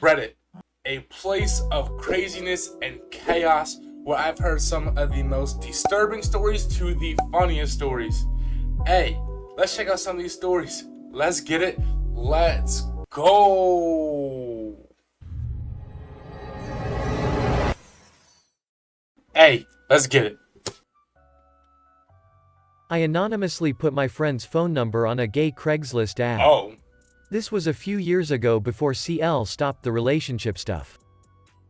Reddit, a place of craziness and chaos where I've heard some of the most disturbing stories to the funniest stories. Hey, let's check out some of these stories. Let's get it. Let's go. Hey, let's get it. I anonymously put my friend's phone number on a gay Craigslist ad. Oh. This was a few years ago before CL stopped the relationship stuff.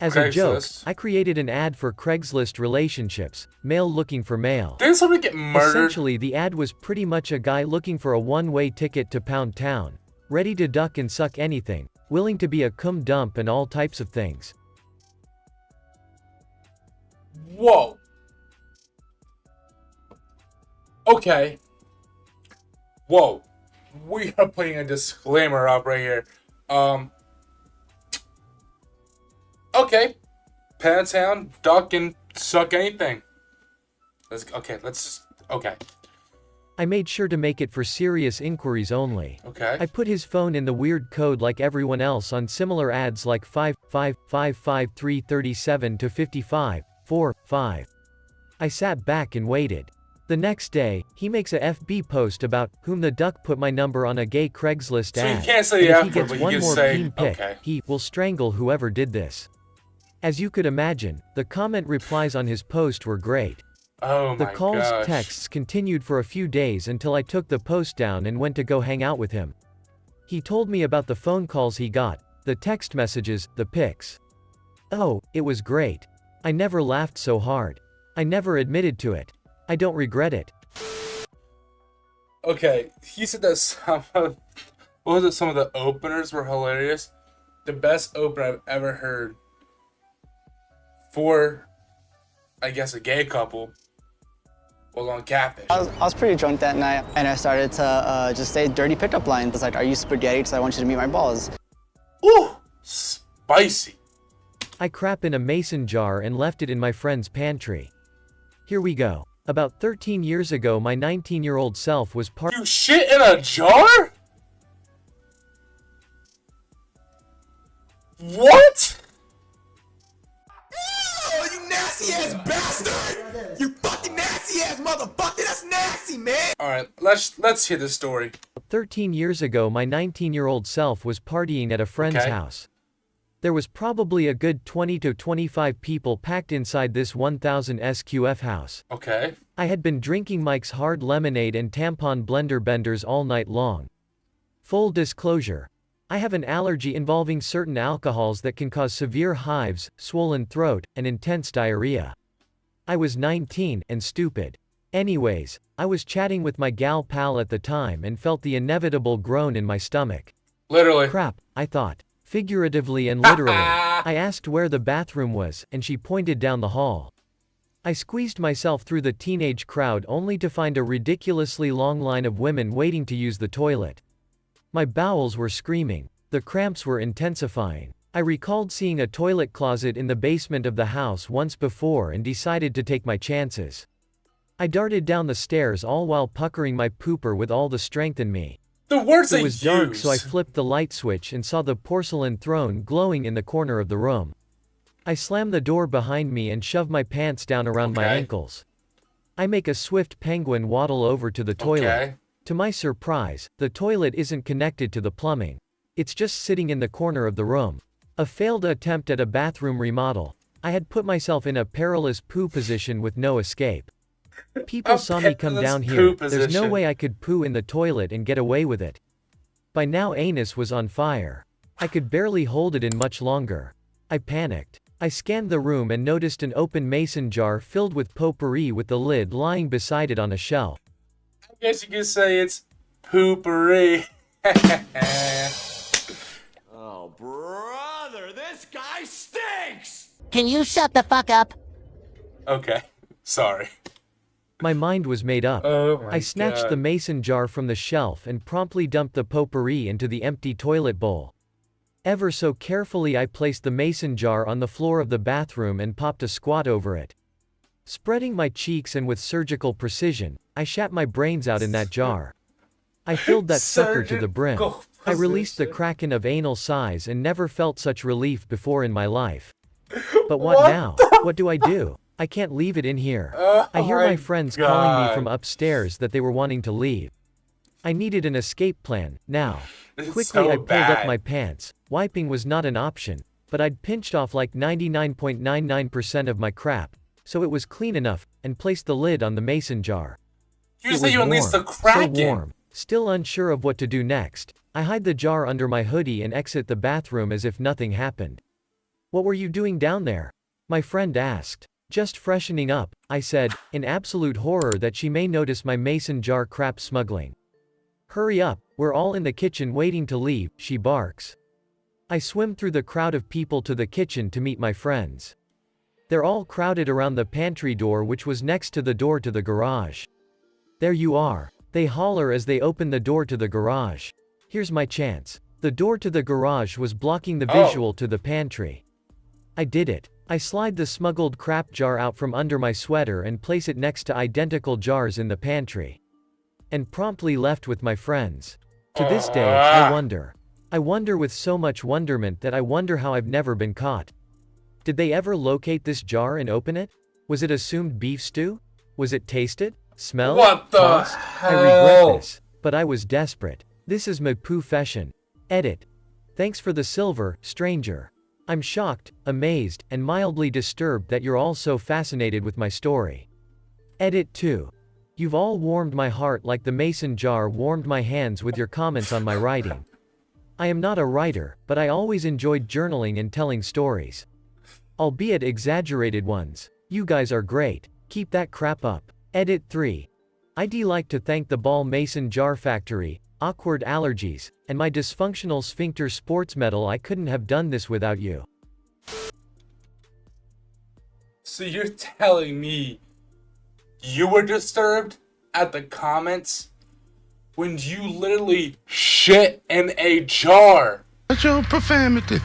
As a joke, I created an ad for Craigslist relationships, male looking for male. Didn't somebody get murdered? Essentially, the ad was pretty much a guy looking for a one-way ticket to Pound Town, ready to duck and suck anything, willing to be a cum dump and all types of things. Whoa. Okay. Whoa. We are putting a disclaimer up right here. Okay. Pound Town, duck and suck anything. Okay. I made sure to make it for serious inquiries only. Okay. I put his phone in the weird code like everyone else on similar ads like 5555337 to 5545. I sat back and waited. The next day, he makes a FB post about whom the duck put my number on a gay Craigslist ad. So you can't say and if F he gets word, but one you can more say, peen pic, okay. he will strangle whoever did this. As you could imagine, the comment replies on his post were great. Oh my The calls, gosh. texts continued for a few days until I took the post down and went to go hang out with him. He told me about the phone calls he got, the text messages, the pics. Oh, it was great. I never laughed so hard. I never admitted to it. I don't regret it. Okay, he said that some of the openers were hilarious. The best opener I've ever heard for, I guess, a gay couple was on Catfish. I was pretty drunk that night, and I started to just say dirty pickup lines. It's like, "Are you spaghetti? Because I want you to meet my balls." Ooh, spicy. I crap in a mason jar and left it in my friend's pantry. Here we go. About 13 years ago, my 19-year-old self was You shit in a jar? What? Oh, you nasty ass bastard! You fucking nasty ass motherfucker! That's nasty, man! Alright, let's hear this story. 13 years ago, my 19-year-old self was partying at a friend's house. There was probably a good 20 to 25 people packed inside this 1000 SQF house. Okay. I had been drinking Mike's hard lemonade and tampon blender benders all night long. Full disclosure. I have an allergy involving certain alcohols that can cause severe hives, swollen throat, and intense diarrhea. I was 19 and stupid. Anyways, I was chatting with my gal pal at the time and felt the inevitable groan in my stomach. Literally. Crap, I thought. Figuratively and literally. I asked where the bathroom was, and she pointed down the hall. I squeezed myself through the teenage crowd only to find a ridiculously long line of women waiting to use the toilet. My bowels were screaming. The cramps were intensifying. I recalled seeing a toilet closet in the basement of the house once before and decided to take my chances. I darted down the stairs all while puckering my pooper with all the strength in me. The words It was dark, so I flipped the light switch and saw the porcelain throne glowing in the corner of the room. I slammed the door behind me and shoved my pants down around my ankles. I make a swift penguin waddle over to the toilet. To my surprise, the toilet isn't connected to the plumbing. It's just sitting in the corner of the room. A failed attempt at a bathroom remodel. I had put myself in a perilous poo position with no escape. People saw me come down here. There's no way I could poo in the toilet and get away with it. By now anus was on fire. I could barely hold it in much longer. I panicked. I scanned the room and noticed an open mason jar filled with potpourri with the lid lying beside it on a shelf. I guess you could say it's poopery. Oh, brother, this guy stinks! Can you shut the fuck up? Okay, sorry. My mind was made up. I snatched the mason jar from the shelf and promptly dumped the potpourri into the empty toilet bowl. Ever so carefully I placed the mason jar on the floor of the bathroom and popped a squat over it. Spreading my cheeks and with surgical precision, I shat my brains out in that jar. I filled that sucker to the brim. I released the kraken of anal sighs and never felt such relief before in my life. But what now? What do I do? I can't leave it in here. I hear my friends calling me from upstairs that they were wanting to leave. I needed an escape plan, now. Quickly I pulled up my pants. Wiping was not an option, but I'd pinched off like 99.99% of my crap, so it was clean enough, and placed the lid on the mason jar. You say you unleashed the kraken. So warm. Still unsure of what to do next, I hide the jar under my hoodie and exit the bathroom as if nothing happened. What were you doing down there? My friend asked. Just freshening up, I said, in absolute horror that she may notice my mason jar crap smuggling. Hurry up, we're all in the kitchen waiting to leave, she barks. I swim through the crowd of people to the kitchen to meet my friends. They're all crowded around the pantry door, which was next to the door to the garage. There you are, they holler as they open the door to the garage. Here's my chance. The door to the garage was blocking the visual to the pantry. I did it. I slide the smuggled crap jar out from under my sweater and place it next to identical jars in the pantry. And promptly left with my friends. To this day, I wonder with so much wonderment that I wonder how I've never been caught. Did they ever locate this jar and open it? Was it assumed beef stew? Was it tasted? Smelled? What the tossed? hell? I regret this, but I was desperate. This is my profession. Edit. Thanks for the silver, stranger. I'm shocked, amazed, and mildly disturbed that you're all so fascinated with my story. Edit 2. You've all warmed my heart like the mason jar warmed my hands with your comments on my writing. I am not a writer, but I always enjoyed journaling and telling stories. Albeit exaggerated ones. You guys are great. Keep that crap up. Edit 3. I'd like to thank the Ball Mason Jar Factory, awkward allergies, and my dysfunctional sphincter sports medal. I couldn't have done this without you. So you're telling me you were disturbed at the comments when you literally shit in a jar? That's your profanity.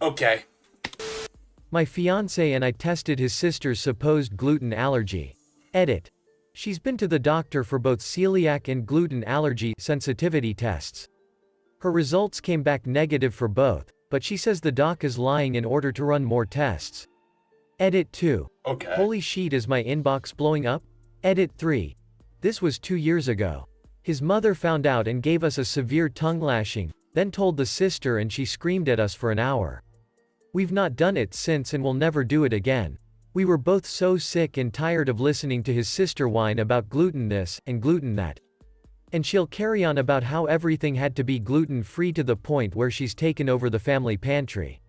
Okay. My fiance and I tested his sister's supposed gluten allergy. Edit. She's been to the doctor for both celiac and gluten allergy sensitivity tests. Her results came back negative for both, but she says the doc is lying in order to run more tests. Edit 2. Okay. Holy shit, is my inbox blowing up? Edit 3. This was 2 years ago. His mother found out and gave us a severe tongue lashing, then told the sister and she screamed at us for an hour. We've not done it since and will never do it again. We were both so sick and tired of listening to his sister whine about gluten this and gluten that. And she'll carry on about how everything had to be gluten-free to the point where she's taken over the family pantry.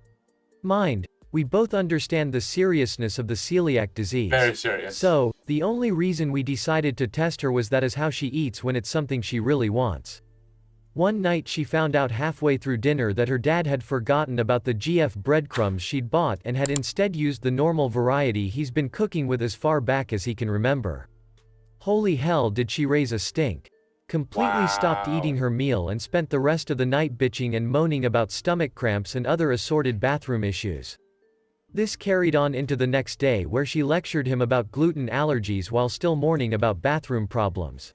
Mind, we both understand the seriousness of the celiac disease. Very serious. So, the only reason we decided to test her was that is how she eats when it's something she really wants. One night she found out halfway through dinner that her dad had forgotten about the GF breadcrumbs she'd bought and had instead used the normal variety he's been cooking with as far back as he can remember. Holy hell, did she raise a stink. Completely stopped eating her meal and spent the rest of the night bitching and moaning about stomach cramps and other assorted bathroom issues. This carried on into the next day where she lectured him about gluten allergies while still mourning about bathroom problems.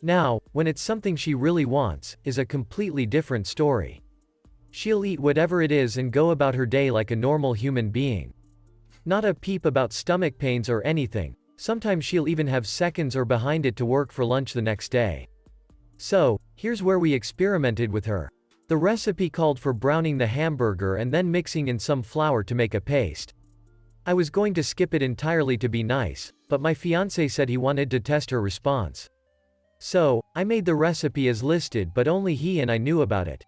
Now, when it's something she really wants, is a completely different story. She'll eat whatever it is and go about her day like a normal human being. Not a peep about stomach pains or anything. Sometimes she'll even have seconds or behind it to work for lunch the next day. So, here's where we experimented with her. The recipe called for browning the hamburger and then mixing in some flour to make a paste. I was going to skip it entirely to be nice, but my fiancé said he wanted to test her response. So, I made the recipe as listed, but only he and I knew about it.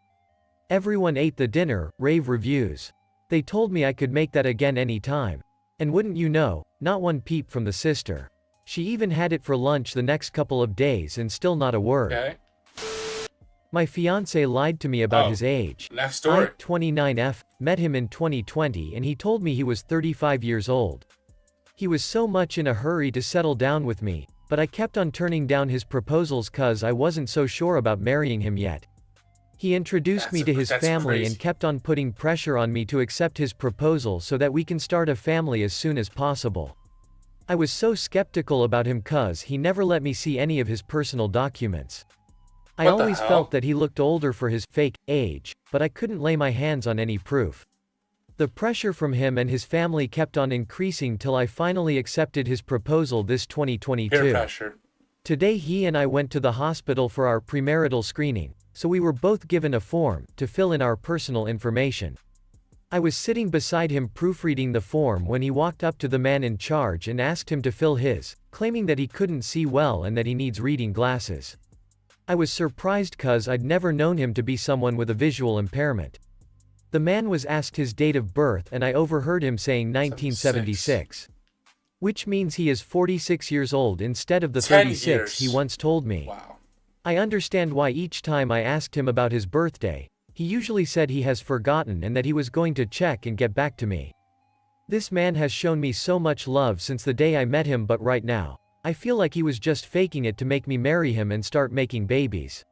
Everyone ate the dinner, rave reviews. They told me I could make that again anytime. And wouldn't you know, not one peep from the sister. She even had it for lunch the next couple of days and still not a word. Okay. My fiancé lied to me about his age. Next story. I, 29F, met him in 2020 and he told me he was 35 years old. He was so much in a hurry to settle down with me, but I kept on turning down his proposals cause I wasn't so sure about marrying him yet. He introduced me to his family and kept on putting pressure on me to accept his proposal so that we can start a family as soon as possible. I was so skeptical about him cause he never let me see any of his personal documents. I What the always hell? felt that he looked older for his fake age, but I couldn't lay my hands on any proof. The pressure from him and his family kept on increasing till I finally accepted his proposal this Peer 2022. pressure. Today he and I went to the hospital for our premarital screening, so we were both given a form to fill in our personal information. I was sitting beside him proofreading the form when he walked up to the man in charge and asked him to fill his, claiming that he couldn't see well and that he needs reading glasses. I was surprised cause I'd never known him to be someone with a visual impairment. The man was asked his date of birth and I overheard him saying 1976. Which means he is 46 years old instead of the 10 36 he years. once told me. Wow. I understand why each time I asked him about his birthday, he usually said he has forgotten and that he was going to check and get back to me. This man has shown me so much love since the day I met him, but right now, I feel like he was just faking it to make me marry him and start making babies.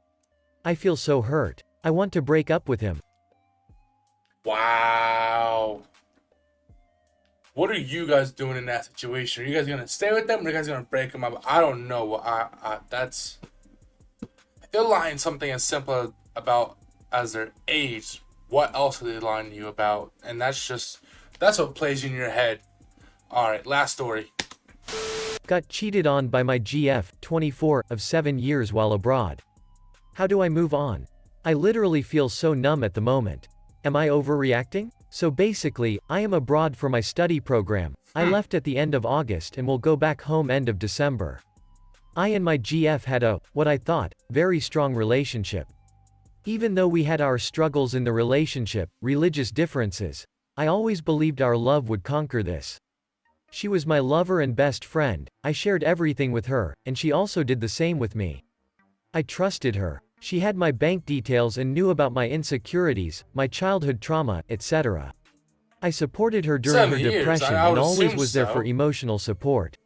I feel so hurt. I want to break up with him. Wow. What are you guys doing in that situation? Are you guys gonna stay with them, or are you guys gonna break them up? I don't know. That's. They're lying something as simple about as their age. What else are they lying to you about? And that's what plays in your head. All right, last story. Got cheated on by my GF, 24, of 7 years while abroad. How do I move on? I literally feel so numb at the moment. Am I overreacting? So basically, I am abroad for my study program. I left at the end of August and will go back home end of December. I and my GF had a, what I thought, very strong relationship. Even though we had our struggles in the relationship, religious differences, I always believed our love would conquer this. She was my lover and best friend, I shared everything with her, and she also did the same with me. I trusted her. She had my bank details and knew about my insecurities, my childhood trauma, etc. I supported her during her 7 years, depression I would and always assume was there so. for emotional support.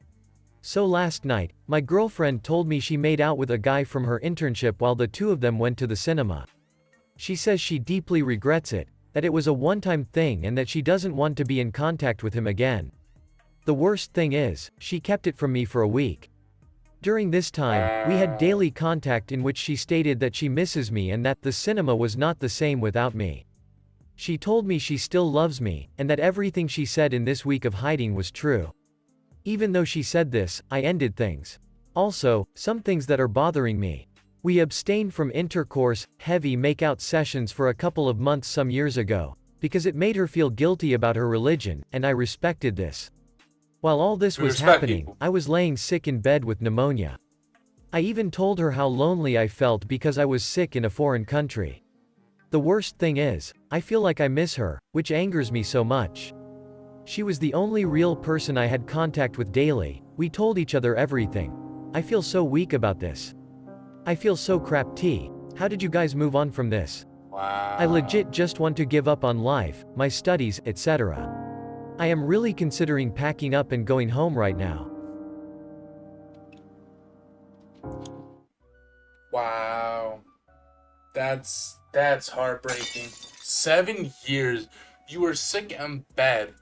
So last night, my girlfriend told me she made out with a guy from her internship while the two of them went to the cinema. She says she deeply regrets it, that it was a one-time thing and that she doesn't want to be in contact with him again. The worst thing is, she kept it from me for a week. During this time, we had daily contact in which she stated that she misses me and that the cinema was not the same without me. She told me she still loves me, and that everything she said in this week of hiding was true. Even though she said this, I ended things. Also, some things that are bothering me. We abstained from intercourse, heavy make-out sessions for a couple of months some years ago, because it made her feel guilty about her religion, and I respected this. While all this We was respect happening, people. I was laying sick in bed with pneumonia. I even told her how lonely I felt because I was sick in a foreign country. The worst thing is, I feel like I miss her, which angers me so much. She was the only real person I had contact with daily. We told each other everything. I feel so weak about this. I feel so crap. How did you guys move on from this? Wow. I legit just want to give up on life, my studies, etc. I am really considering packing up and going home right now. Wow. That's heartbreaking. 7 years. You were sick in bed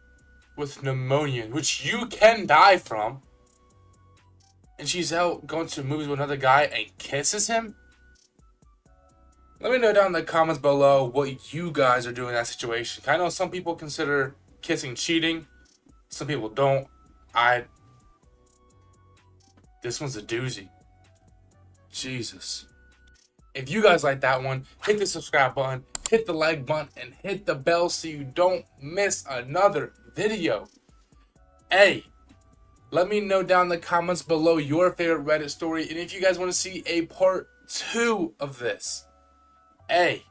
with pneumonia, which you can die from. And she's out going to movies with another guy and kisses him? Let me know down in the comments below what you guys are doing in that situation. I know some people consider kissing cheating. Some people don't. This one's a doozy. Jesus. If you guys like that one, hit the subscribe button, hit the like button, and hit the bell so you don't miss another video. Hey, let me know down in the comments below your favorite Reddit story, and if you guys want to see a part 2 of this. Hey,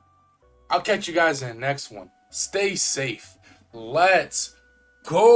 I'll catch you guys in the next one. Stay safe. Let's go.